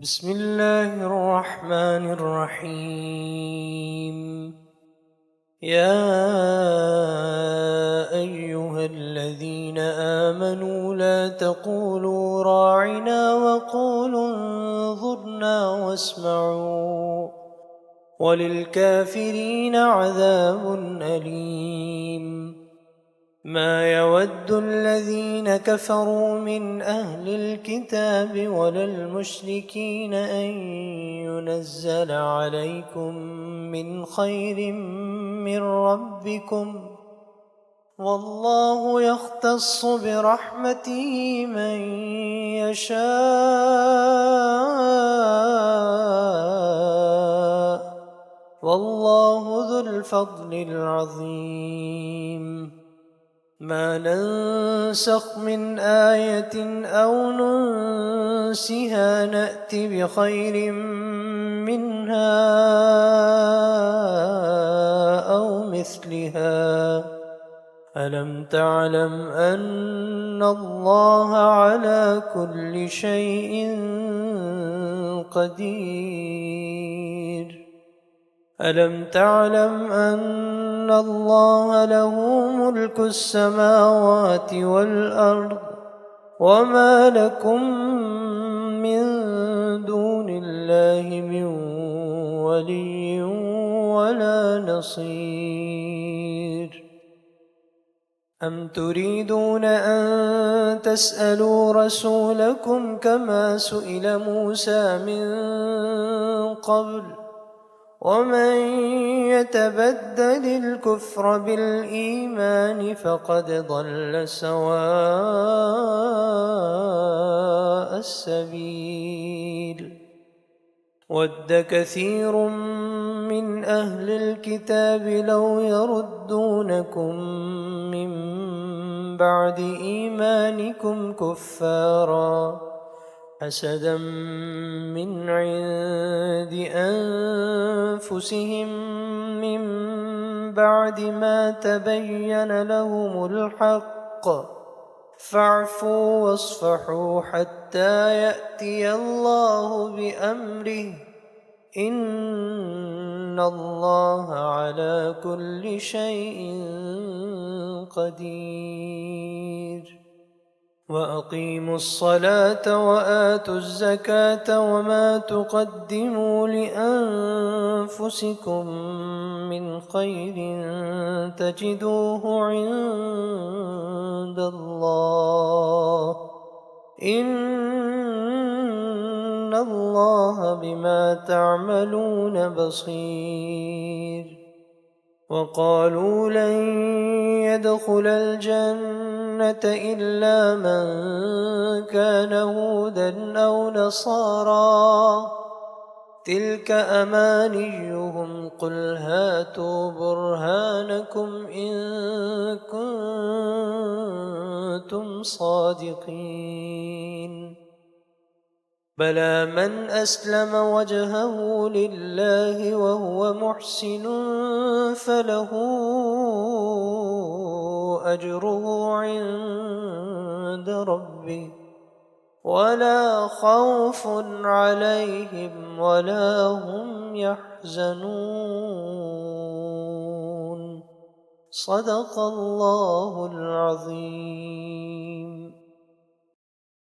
بسم الله الرحمن الرحيم. يا أيها الذين آمنوا لا تقولوا راعنا وقولوا انظرنا واسمعوا وللكافرين عذاب أليم. ما يود الذين كفروا من أهل الكتاب ولا المشركين أن ينزل عليكم من خير من ربكم، والله يختص برحمته من يشاء، والله ذو الفضل العظيم. ما ننسخ من آية أو ننسها نأت بخير منها أو مثلها. ألم تعلم أن الله على كل شيء قدير؟ ألم تعلم أن الله له ملك السماوات والأرض وما لكم من دون الله من ولي ولا نصير؟ أم تريدون أن تسألوا رسولكم كما سئل موسى من قبل؟ ومن يتبدل الكفر بالإيمان فقد ضل سواء السبيل. ود كثير من أهل الكتاب لو يردونكم من بعد إيمانكم كفاراً حسدا من عند أنفسهم من بعد ما تبين لهم الحق، فاعفوا واصفحوا حتى يأتي الله بأمره، إن الله على كل شيء قدير. وأقيموا الصلاة وآتوا الزكاة وما تقدموا لأنفسكم من خير تجدوه عند الله، إن الله بما تعملون بصير. وقالوا لن يدخل الجنة إلا من كان هودا أو نصارى، تلك أمانيهم، قل هاتوا برهانكم إن كنتم صادقين. بلى من أسلم وجهه لله وهو محسن فله أجره عند ربه ولا خوف عليهم ولا هم يحزنون. صدق الله العظيم.